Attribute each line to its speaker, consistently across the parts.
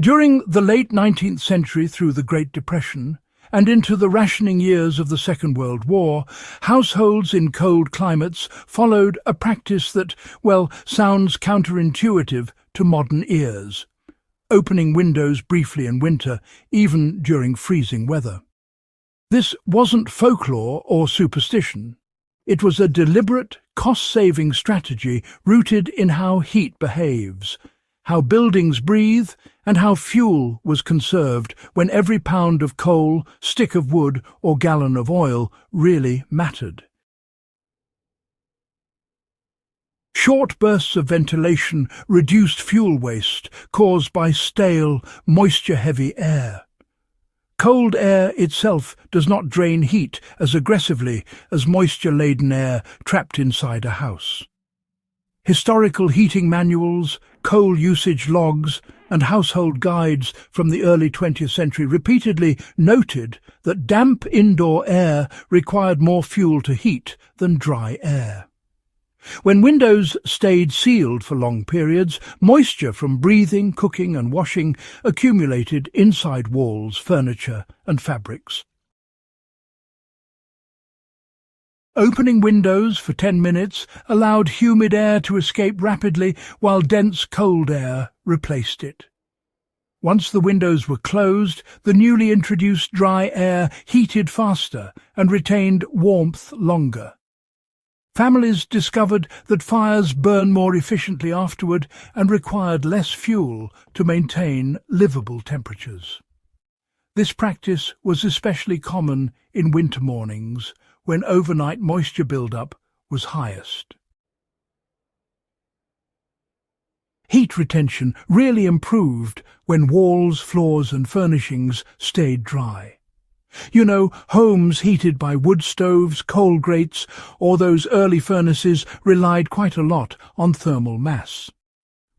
Speaker 1: During the late 19th century through the Great Depression, and into the rationing years of the Second World War, households in cold climates followed a practice that, well, sounds counterintuitive to modern ears, opening windows briefly in winter, even during freezing weather. This wasn't folklore or superstition. It was a deliberate, cost-saving strategy rooted in how heat behaves, how buildings breathe, and how fuel was conserved when every pound of coal, stick of wood, or gallon of oil really mattered. Short bursts of ventilation reduced fuel waste caused by stale, moisture-heavy air. Cold air itself does not drain heat as aggressively as moisture-laden air trapped inside a house. Historical heating manuals, coal usage logs, and household guides from the early 20th century repeatedly noted that damp indoor air required more fuel to heat than dry air. When windows stayed sealed for long periods, moisture from breathing, cooking and washing accumulated inside walls, furniture and fabrics. Opening windows for 10 minutes allowed humid air to escape rapidly while dense cold air replaced it. Once the windows were closed, the newly introduced dry air heated faster and retained warmth longer. Families discovered that fires burn more efficiently afterward and required less fuel to maintain livable temperatures. This practice was especially common in winter mornings, when overnight moisture buildup was highest. Heat retention really improved when walls, floors and furnishings stayed dry. You know, homes heated by wood stoves, coal grates, or those early furnaces relied quite a lot on thermal mass.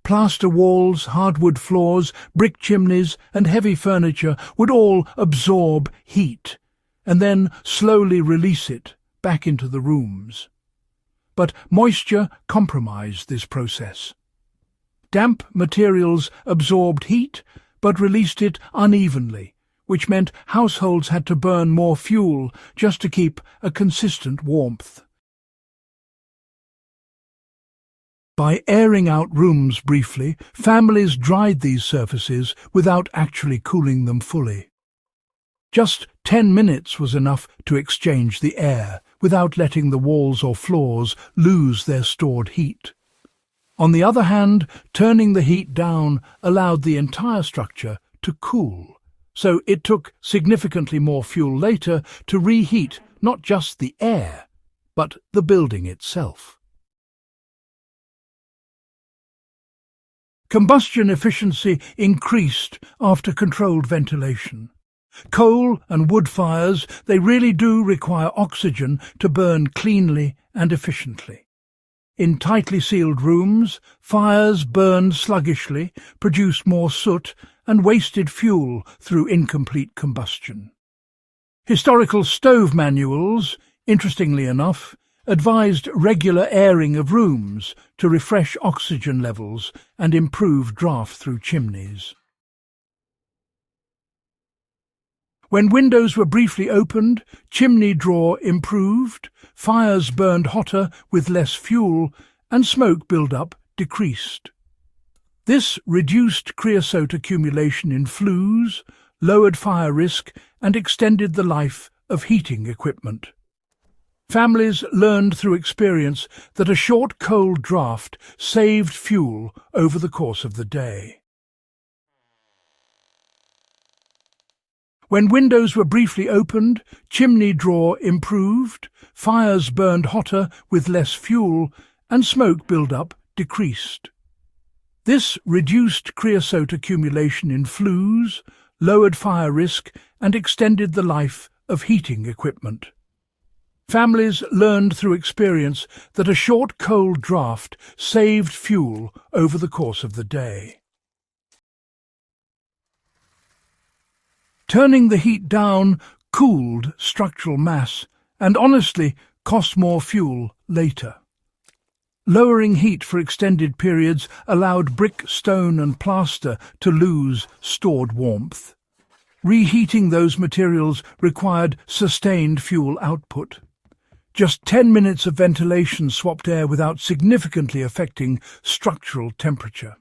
Speaker 1: Plaster walls, hardwood floors, brick chimneys and heavy furniture would all absorb heat and then slowly release it back into the rooms. But moisture compromised this process. Damp materials absorbed heat but released it unevenly, which meant households had to burn more fuel just to keep a consistent warmth. By airing out rooms briefly, families dried these surfaces without actually cooling them fully. Just 10 minutes was enough to exchange the air without letting the walls or floors lose their stored heat. On the other hand, turning the heat down allowed the entire structure to cool, so it took significantly more fuel later to reheat not just the air, but the building itself. Combustion efficiency increased after controlled ventilation. Coal and wood fires, they really do require oxygen to burn cleanly and efficiently. In tightly sealed rooms, fires burned sluggishly, produced more soot, and wasted fuel through incomplete combustion. Historical stove manuals, interestingly enough, advised regular airing of rooms to refresh oxygen levels and improve draft through chimneys. When windows were briefly opened, chimney draw improved, fires burned hotter with less fuel, and smoke buildup decreased. This reduced creosote accumulation in flues, lowered fire risk, and extended the life of heating equipment. Families learned through experience that a short cold draft saved fuel over the course of the day. When windows were briefly opened, chimney draw improved, fires burned hotter with less fuel, and smoke buildup decreased. This reduced creosote accumulation in flues, lowered fire risk, and extended the life of heating equipment. Families learned through experience that a short cold draft saved fuel over the course of the day. Turning the heat down cooled structural mass and honestly cost more fuel later. Lowering heat for extended periods allowed brick, stone and plaster to lose stored warmth. Reheating those materials required sustained fuel output. Just 10 minutes of ventilation swapped air without significantly affecting structural temperature.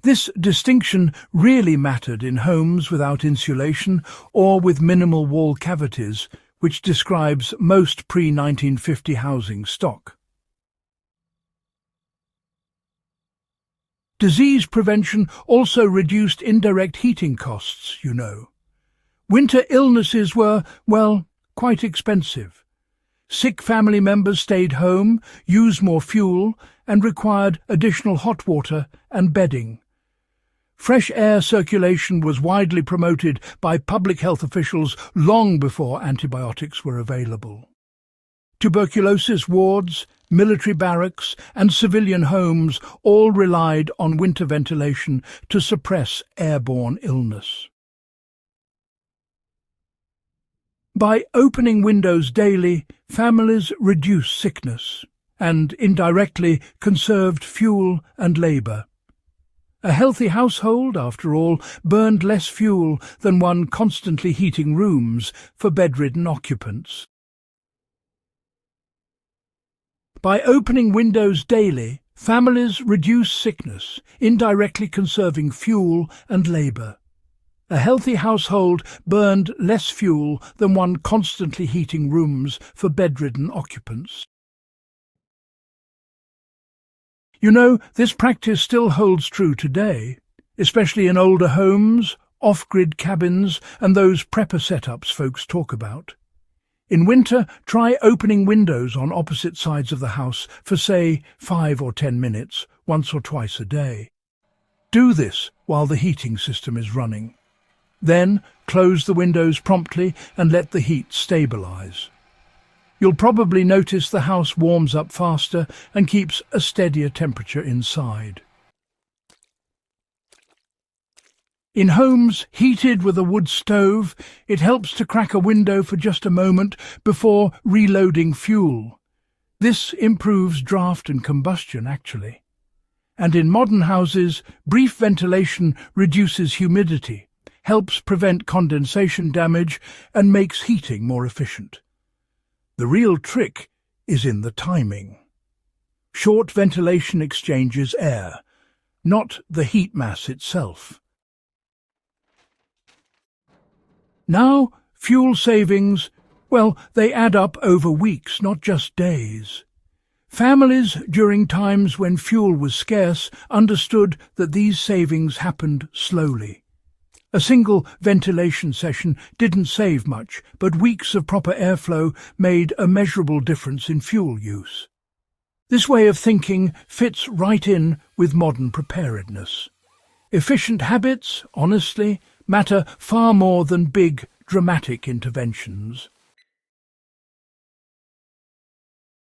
Speaker 1: This distinction really mattered in homes without insulation or with minimal wall cavities, which describes most pre-1950 housing stock. Disease prevention also reduced indirect heating costs, you know. Winter illnesses were, well, quite expensive. Sick family members stayed home, used more fuel, and required additional hot water and bedding. Fresh air circulation was widely promoted by public health officials long before antibiotics were available. Tuberculosis wards, military barracks, and civilian homes all relied on winter ventilation to suppress airborne illness. By opening windows daily, families reduced sickness and indirectly conserved fuel and labour. A healthy household, after all, burned less fuel than one constantly heating rooms for bedridden occupants. By opening windows daily, families reduced sickness, indirectly conserving fuel and labour. A healthy household burned less fuel than one constantly heating rooms for bedridden occupants. You know, this practice still holds true today, especially in older homes, off-grid cabins, and those prepper setups folks talk about. In winter, try opening windows on opposite sides of the house for, say, 5 or 10 minutes, once or twice a day. Do this while the heating system is running. Then close the windows promptly and let the heat stabilize. You'll probably notice the house warms up faster and keeps a steadier temperature inside. In homes heated with a wood stove, it helps to crack a window for just a moment before reloading fuel. This improves draft and combustion, actually. And in modern houses, brief ventilation reduces humidity, helps prevent condensation damage, and makes heating more efficient. The real trick is in the timing. Short ventilation exchanges air, not the heat mass itself. Now, fuel savings, well, they add up over weeks, not just days. Families, during times when fuel was scarce, understood that these savings happened slowly. A single ventilation session didn't save much, but weeks of proper airflow made a measurable difference in fuel use. This way of thinking fits right in with modern preparedness. Efficient habits, honestly, matter far more than big, dramatic interventions.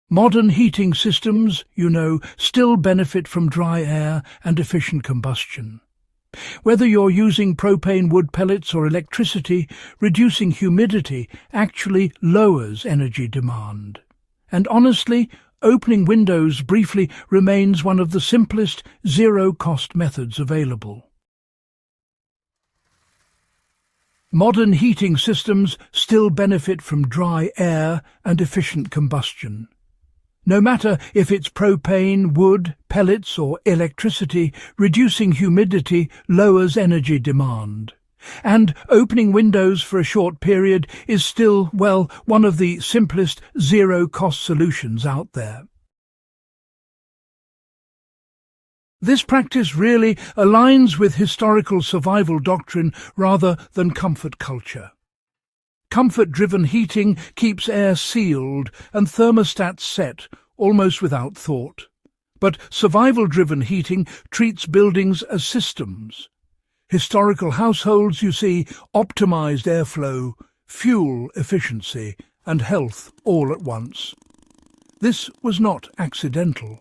Speaker 1: Modern heating systems, you know, still benefit from dry air and efficient combustion. Whether you're using propane wood pellets or electricity, reducing humidity actually lowers energy demand. And honestly, opening windows briefly remains one of the simplest, zero-cost methods available. Modern heating systems still benefit from dry air and efficient combustion. No matter if it's propane, wood, pellets or electricity, reducing humidity lowers energy demand. And opening windows for a short period is still, well, one of the simplest zero-cost solutions out there. This practice really aligns with historical survival doctrine rather than comfort culture. Comfort-driven heating keeps air sealed and thermostats set, almost without thought. But survival-driven heating treats buildings as systems. Historical households, you see, optimized airflow, fuel efficiency, and health all at once. This was not accidental.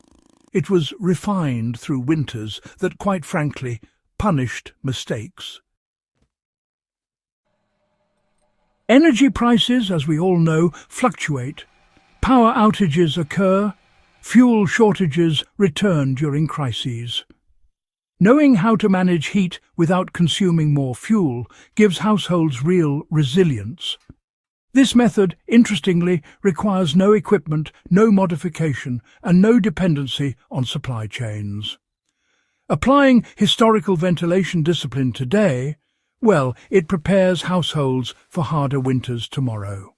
Speaker 1: It was refined through winters that, quite frankly, punished mistakes. Energy prices, as we all know, fluctuate. Power outages occur, Fuel shortages return during crises. Knowing how to manage heat without consuming more fuel gives households real resilience. This method, interestingly, requires no equipment, no modification, and no dependency on supply chains. Applying historical ventilation discipline today, well, it prepares households for harder winters tomorrow.